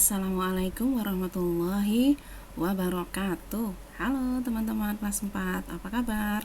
Assalamualaikum warahmatullahi wabarakatuh. Halo teman-teman kelas 4, apa kabar?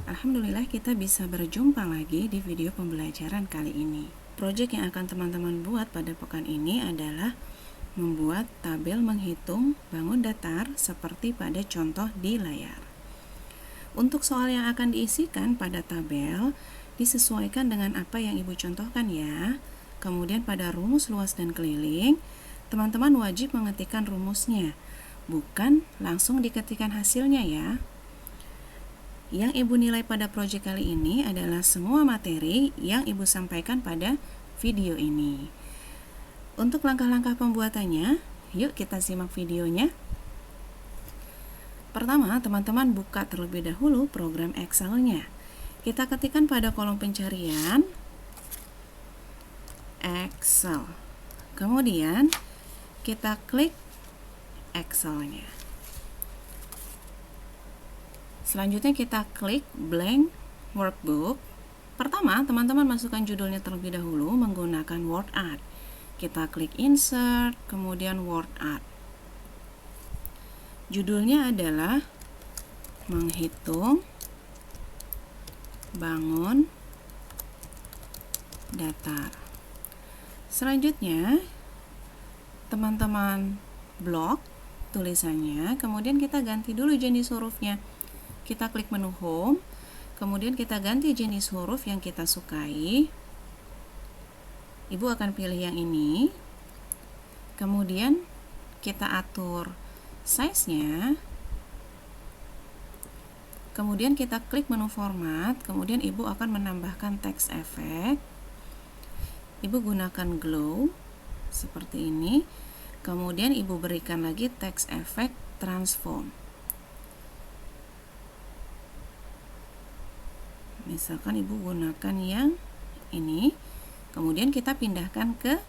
Alhamdulillah kita bisa berjumpa lagi di video pembelajaran kali ini. Proyek yang akan teman-teman buat pada pekan ini adalah membuat tabel menghitung bangun datar seperti pada contoh di layar. Untuk soal yang akan diisikan pada tabel disesuaikan dengan apa yang Ibu contohkan ya. Kemudian pada rumus luas dan keliling, teman-teman wajib mengetikkan rumusnya, bukan langsung diketikkan hasilnya ya. Yang Ibu nilai pada proyek kali ini adalah semua materi yang Ibu sampaikan pada video ini. Untuk langkah-langkah pembuatannya, yuk kita simak videonya. Pertama, teman-teman buka terlebih dahulu program Excel-nya. Kita ketikkan pada kolom pencarian Excel. Kemudian kita klik Excel-nya. Selanjutnya kita klik blank workbook. Pertama, teman-teman masukkan judulnya terlebih dahulu menggunakan word art. Kita klik insert, kemudian word art. Judulnya adalah menghitung bangun datar. Selanjutnya, teman-teman blok tulisannya, kemudian kita ganti dulu jenis hurufnya. Kita klik menu home, kemudian kita ganti jenis huruf yang kita sukai. Ibu akan pilih yang ini. Kemudian kita atur size-nya. Kemudian kita klik menu format, kemudian Ibu akan menambahkan text effect. Ibu gunakan glow seperti ini. Kemudian Ibu berikan lagi text effect transform. Misalkan Ibu gunakan yang ini. Kemudian kita pindahkan ke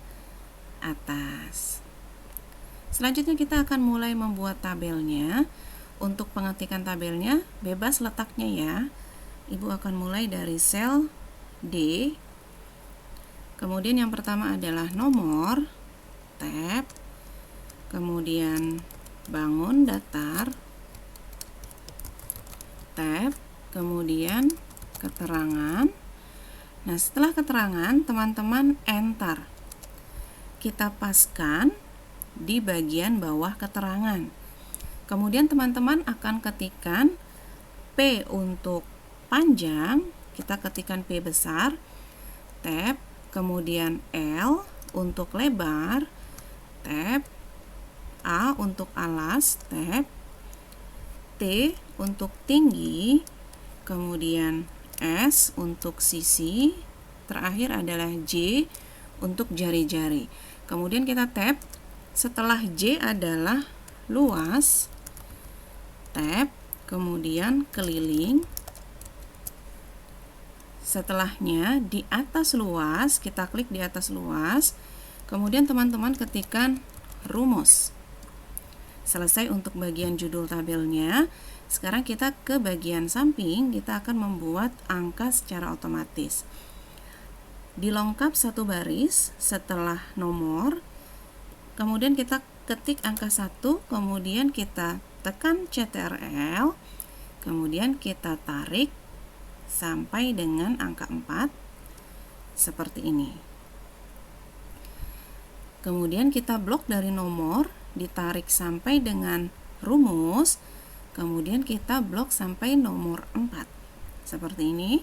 atas. Selanjutnya kita akan mulai membuat tabelnya. Untuk pengetikan tabelnya bebas letaknya ya. Ibu akan mulai dari sel D. Kemudian yang pertama adalah nomor, tab, kemudian bangun datar, tab, kemudian keterangan. Nah, setelah keterangan, teman-teman enter. Kita paskan di bagian bawah keterangan. Kemudian teman-teman akan ketikkan P untuk panjang, kita ketikkan P besar, tab, kemudian L untuk lebar, tab, A untuk alas, tab, T untuk tinggi, kemudian S untuk sisi, terakhir adalah J untuk jari-jari. Kemudian kita tab, setelah J adalah luas, tab, kemudian keliling. Setelahnya di atas luas, kita klik di atas luas. Kemudian teman-teman ketikkan rumus. Selesai untuk bagian judul tabelnya. Sekarang kita ke bagian samping, kita akan membuat angka secara otomatis. Dilengkap satu baris setelah nomor. Kemudian kita ketik angka 1, kemudian kita tekan CTRL, kemudian kita tarik sampai dengan angka 4 seperti ini. Kemudian kita blok dari nomor, ditarik sampai dengan rumus, kemudian kita blok sampai nomor 4 seperti ini.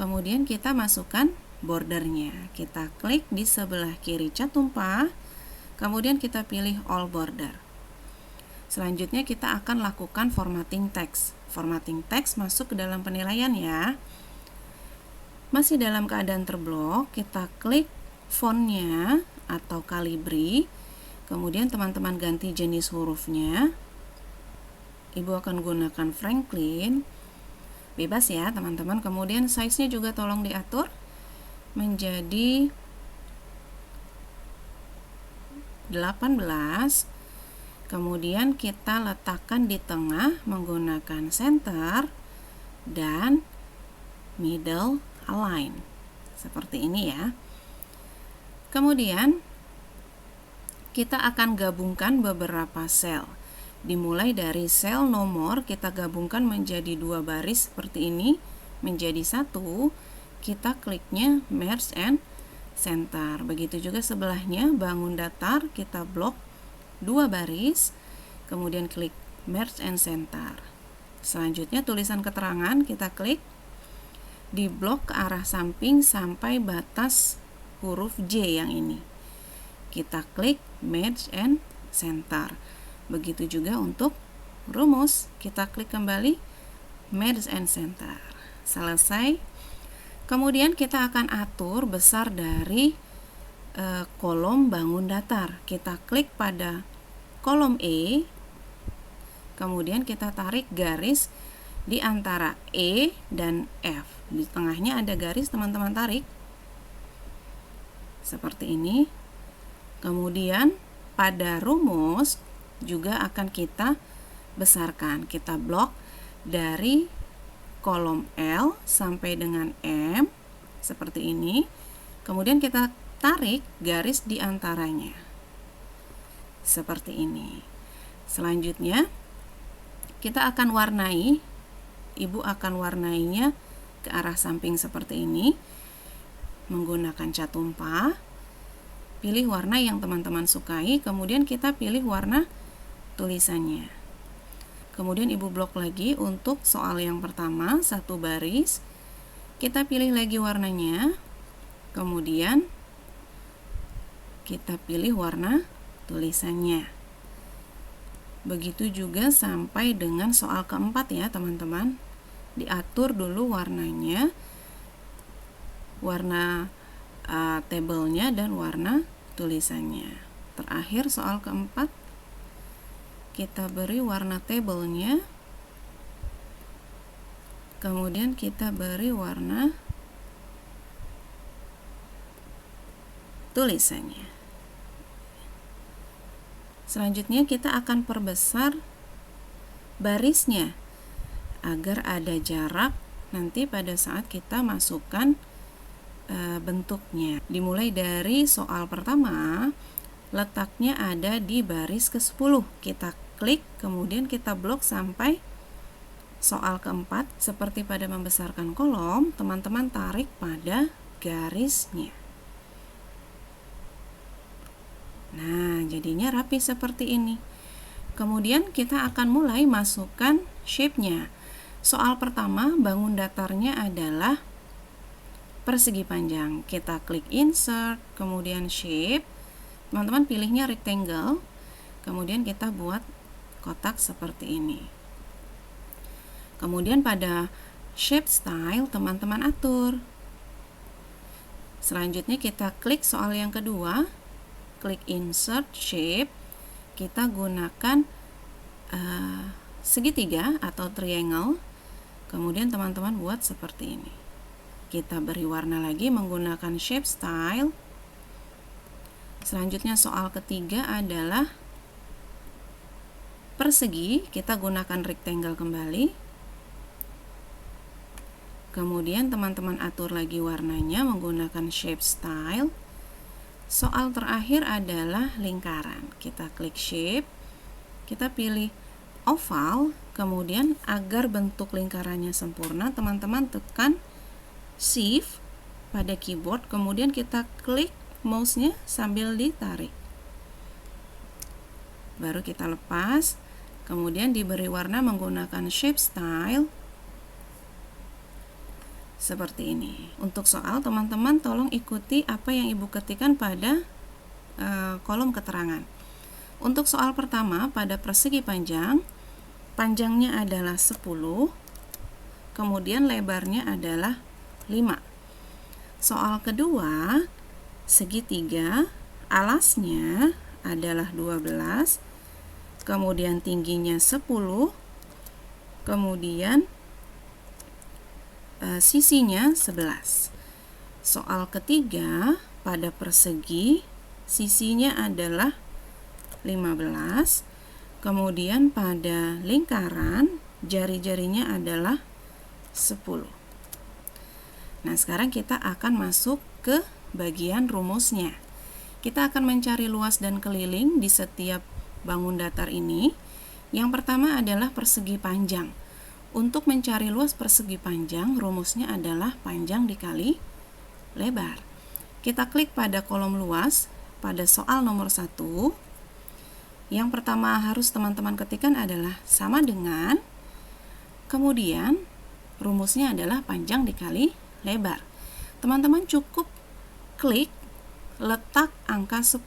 Kemudian kita masukkan bordernya, kita klik di sebelah kiri cat tumpah, kemudian kita pilih all border. Selanjutnya kita akan lakukan formatting text. Formatting text masuk ke dalam penilaian ya. Masih dalam keadaan terblok, kita klik fontnya atau Calibri. Kemudian teman-teman ganti jenis hurufnya. Ibu akan gunakan Franklin. Bebas ya teman-teman. Kemudian size-nya juga tolong diatur menjadi 18. Kemudian kita letakkan di tengah menggunakan center dan middle align. Seperti ini ya. Kemudian kita akan gabungkan beberapa sel. Dimulai dari sel nomor, kita gabungkan menjadi 2 baris seperti ini, menjadi 1. Kita kliknya merge and center. Begitu juga sebelahnya, bangun datar, kita blok 2 baris, kemudian klik merge and center. Selanjutnya tulisan keterangan, kita klik di blok ke arah samping sampai batas huruf J yang ini. Kita klik merge and center. Begitu juga untuk rumus, kita klik kembali merge and center. Selesai. Kemudian kita akan atur besar dari kolom bangun datar. Kita klik pada kolom E, kemudian kita tarik garis di antara E dan F. Di tengahnya ada garis, teman-teman tarik seperti ini. Kemudian pada rumus juga akan kita besarkan. Kita blok dari kolom L sampai dengan M seperti ini. Kemudian kita tarik garis di antaranya seperti ini. Selanjutnya kita akan warnai, ibu akan warnainya ke arah samping seperti ini menggunakan cat tumpah. Pilih warna yang teman-teman sukai, kemudian kita pilih warna tulisannya. Kemudian ibu blok lagi untuk soal yang pertama, 1 baris. Kita pilih lagi warnanya, kemudian kita pilih warna tulisannya. Begitu juga sampai dengan soal keempat ya teman-teman. Diatur dulu warnanya, warna tabelnya dan warna tulisannya. Terakhir soal keempat, kita beri warna tabelnya, kemudian kita beri warna tulisannya. Selanjutnya kita akan perbesar barisnya agar ada jarak nanti pada saat kita masukkan bentuknya. Dimulai dari soal pertama, letaknya ada di baris ke-10. Kita klik, kemudian kita blok sampai soal keempat. Seperti pada membesarkan kolom, teman-teman tarik pada garisnya. Nah, jadinya rapi seperti ini. Kemudian kita akan mulai masukkan shape-nya. Soal pertama, bangun datarnya adalah persegi panjang. Kita klik insert, kemudian shape. Teman-teman pilihnya rectangle, kemudian kita buat kotak seperti ini. Kemudian pada shape style teman-teman atur. Selanjutnya kita klik soal yang kedua, klik insert shape. Kita gunakan segitiga atau triangle, kemudian teman-teman buat seperti ini. Kita beri warna lagi menggunakan shape style. Selanjutnya soal ketiga adalah persegi. Kita gunakan rectangle kembali. Kemudian teman-teman atur lagi warnanya menggunakan shape style. Soal terakhir adalah lingkaran. Kita klik shape. Kita pilih oval. Kemudian agar bentuk lingkarannya sempurna, teman-teman tekan Shift pada keyboard, kemudian kita klik mouse-nya sambil ditarik. Baru kita lepas, kemudian diberi warna menggunakan shape style seperti ini. Untuk soal, teman-teman tolong ikuti apa yang ibu ketikkan pada kolom keterangan. Untuk soal pertama, pada persegi panjang, panjangnya adalah 10, kemudian lebarnya adalah 5. Soal kedua, segitiga, alasnya adalah 12, kemudian tingginya 10, kemudian sisinya 11. Soal ketiga, pada persegi, sisinya adalah 15, kemudian pada lingkaran, jari-jarinya adalah 10. Nah, sekarang kita akan masuk ke bagian rumusnya. Kita akan mencari luas dan keliling di setiap bangun datar ini. Yang pertama adalah persegi panjang. Untuk mencari luas persegi panjang, rumusnya adalah panjang dikali lebar. Kita klik pada kolom luas pada soal nomor 1. Yang pertama harus teman-teman ketikkan adalah sama dengan, kemudian rumusnya adalah panjang dikali lebar. Teman-teman cukup klik letak angka 10.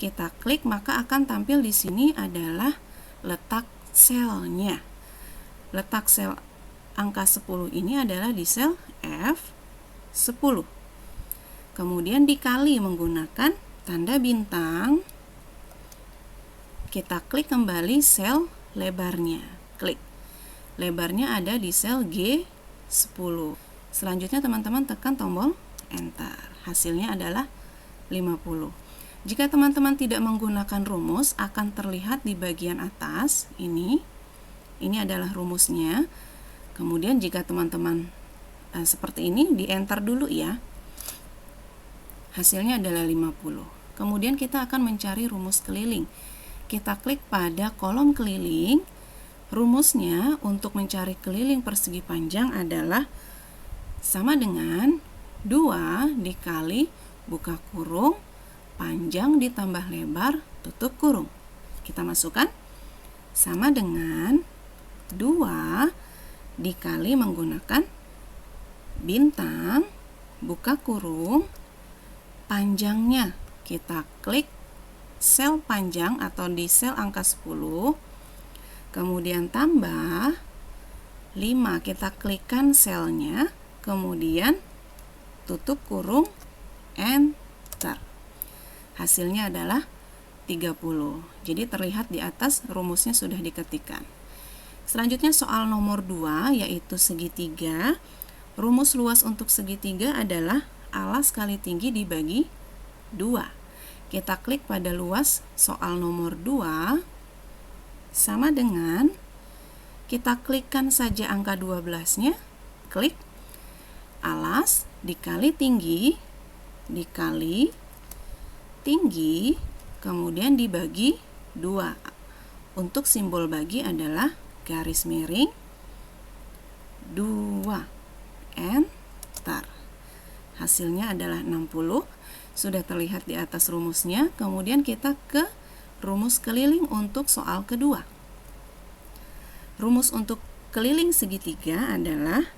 Kita klik maka akan tampil di sini adalah letak selnya. Letak sel angka 10 ini adalah di sel F10. Kemudian dikali menggunakan tanda bintang. Kita klik kembali sel lebarnya. Klik. Lebarnya ada di sel G10. Selanjutnya teman-teman tekan tombol enter. Hasilnya adalah 50. Jika teman-teman tidak menggunakan rumus, akan terlihat di bagian atas ini. Ini adalah rumusnya. Kemudian jika teman-teman seperti ini, di enter dulu ya. Hasilnya adalah 50. Kemudian kita akan mencari rumus keliling. Kita klik pada kolom keliling. Rumusnya untuk mencari keliling persegi panjang adalah sama dengan 2 dikali buka kurung, panjang ditambah lebar, tutup kurung. Kita masukkan sama dengan 2 dikali menggunakan bintang, buka kurung, panjangnya. Kita klik sel panjang atau di sel angka 10, kemudian tambah 5, kita klikkan selnya, kemudian tutup kurung, enter. Hasilnya adalah 30. Jadi terlihat di atas rumusnya sudah diketikkan. Selanjutnya soal nomor 2 yaitu segitiga. Rumus luas untuk segitiga adalah alas kali tinggi dibagi 2. Kita klik pada luas soal nomor 2 sama dengan, kita klikkan saja angka 12-nya, klik alas dikali tinggi dikali tinggi, kemudian dibagi 2. Untuk simbol bagi adalah garis miring 2, enter. Hasilnya adalah 60. Sudah terlihat di atas rumusnya. Kemudian kita ke rumus keliling untuk soal kedua. Rumus untuk keliling segitiga adalah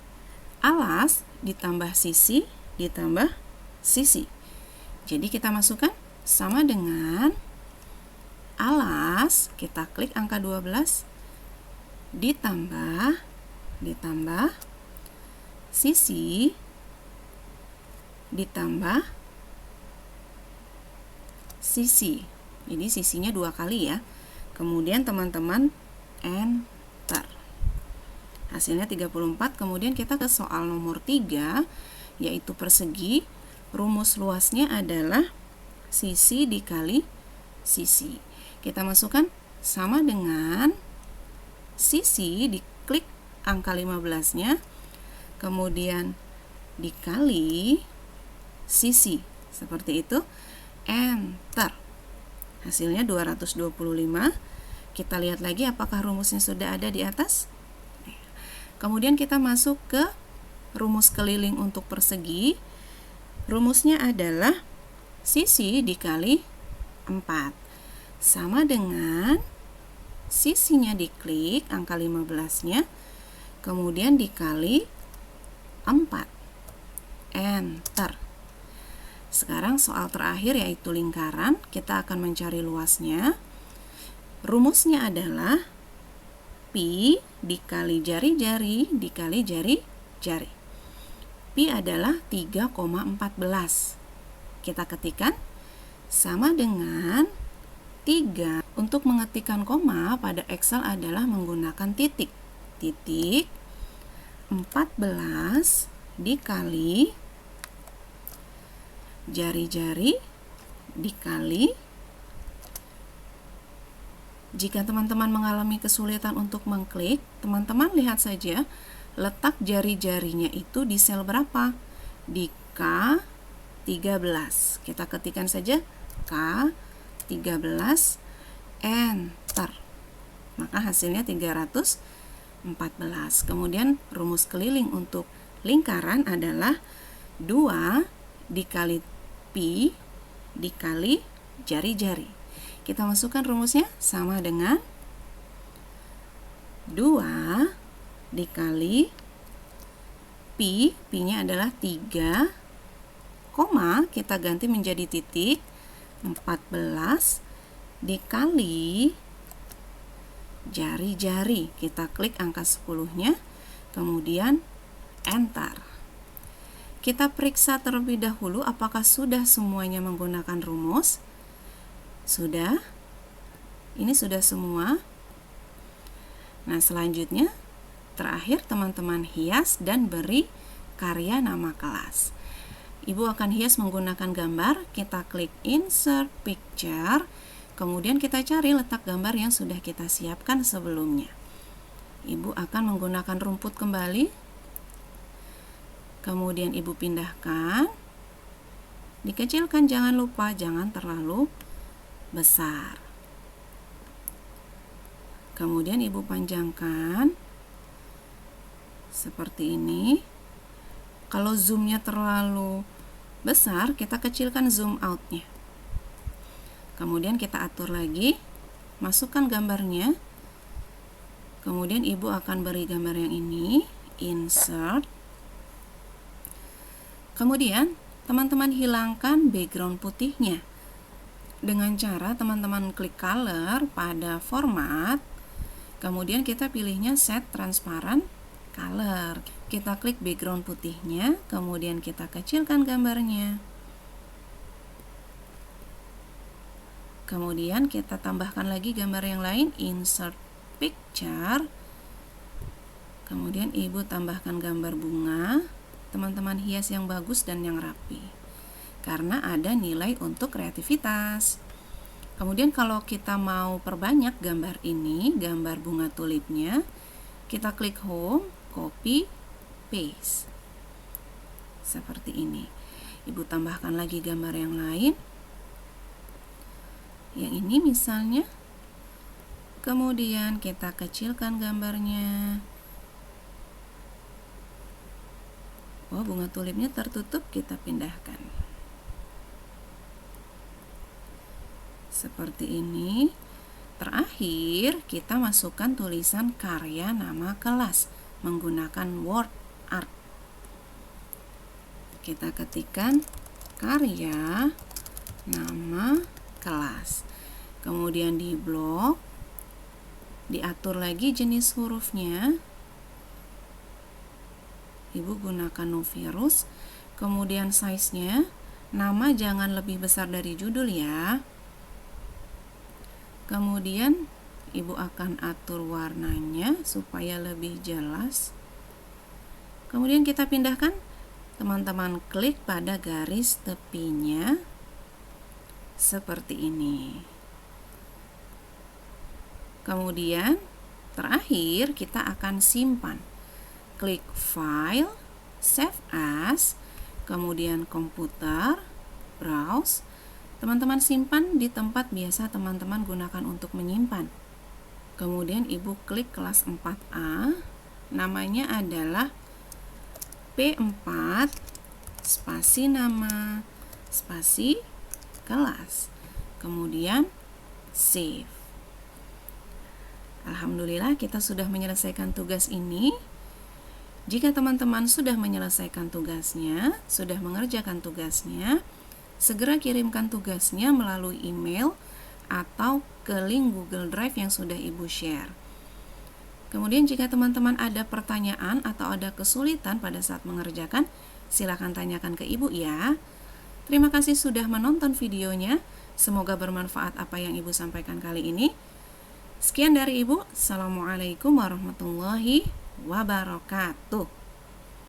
alas ditambah sisi ditambah sisi. Jadi kita masukkan sama dengan alas, kita klik angka 12 ditambah sisi ditambah sisi. Jadi sisinya 2 kali ya. Kemudian teman-teman enter. Hasilnya 34. Kemudian kita ke soal nomor 3 yaitu persegi. Rumus luasnya adalah sisi dikali sisi. Kita masukkan sama dengan sisi, diklik angka 15-nya, kemudian dikali sisi. Seperti itu, enter. Hasilnya 225. Kita lihat lagi apakah rumusnya sudah ada di atas. Kemudian kita masuk ke rumus keliling untuk persegi. Rumusnya adalah sisi dikali 4 sama dengan sisinya diklik angka 15-nya, kemudian dikali 4, enter. Sekarang soal terakhir yaitu lingkaran. Kita akan mencari luasnya. Rumusnya adalah pi dikali jari-jari dikali jari-jari. Pi adalah 3,14. Kita ketikkan sama dengan 3. Untuk mengetikkan koma pada Excel adalah menggunakan titik. Titik 14 dikali jari-jari dikali. Jika teman-teman mengalami kesulitan untuk mengklik, teman-teman lihat saja letak jari-jarinya itu di sel berapa? Di K 13. Kita ketikkan saja K 13, enter. Maka hasilnya 314. Kemudian rumus keliling untuk lingkaran adalah 2 dikali pi dikali jari-jari. Kita masukkan rumusnya sama dengan 2 dikali pi, pi-nya adalah 3, koma, kita ganti menjadi titik, 14 dikali jari-jari. Kita klik angka 10-nya, kemudian enter. Kita periksa terlebih dahulu apakah sudah semuanya menggunakan rumus. Sudah. Ini sudah semua. Nah, selanjutnya terakhir teman-teman hias dan beri karya nama kelas. Ibu akan hias menggunakan gambar. Kita klik insert picture, kemudian kita cari letak gambar yang sudah kita siapkan sebelumnya. Ibu akan menggunakan rumput kembali, kemudian ibu pindahkan, dikecilkan, jangan lupa, jangan terlalu besar. Kemudian ibu panjangkan seperti ini. Kalau zoomnya terlalu besar, kita kecilkan zoom outnya. Kemudian kita atur lagi, masukkan gambarnya. Kemudian ibu akan beri gambar yang ini, insert. Kemudian teman-teman hilangkan background putihnya dengan cara teman-teman klik color pada format, kemudian kita pilihnya set transparent color. Kita klik background putihnya, kemudian kita kecilkan gambarnya. Kemudian kita tambahkan lagi gambar yang lain, insert picture. Kemudian ibu tambahkan gambar bunga, teman-teman hias yang bagus dan yang rapi, karena ada nilai untuk kreativitas. Kemudian kalau kita mau perbanyak gambar ini, gambar bunga tulipnya, kita klik home, copy, paste. Seperti ini. Ibu tambahkan lagi gambar yang lain. Yang ini misalnya. Kemudian kita kecilkan gambarnya. Oh, bunga tulipnya tertutup, kita pindahkan. Seperti ini. Terakhir, kita masukkan tulisan karya nama kelas menggunakan word art. Kita ketikkan karya nama kelas. Kemudian di blok, diatur lagi jenis hurufnya. Ibu gunakan no virus. Kemudian size-nya, nama jangan lebih besar dari judul ya. Kemudian ibu akan atur warnanya supaya lebih jelas. Kemudian kita pindahkan, teman-teman klik pada garis tepinya seperti ini. Kemudian terakhir kita akan simpan. Klik file, save as, kemudian komputer, browse. Teman-teman simpan di tempat biasa teman-teman gunakan untuk menyimpan. Kemudian ibu klik kelas 4A, namanya adalah P4 spasi nama spasi kelas. Kemudian save. Alhamdulillah kita sudah menyelesaikan tugas ini. Jika teman-teman sudah menyelesaikan tugasnya, sudah mengerjakan tugasnya, segera kirimkan tugasnya melalui email atau ke link Google Drive yang sudah ibu share. Kemudian jika teman-teman ada pertanyaan atau ada kesulitan pada saat mengerjakan, silakan tanyakan ke ibu ya. Terima kasih sudah menonton videonya. Semoga bermanfaat apa yang ibu sampaikan kali ini. Sekian dari ibu. Assalamualaikum warahmatullahi wabarakatuh.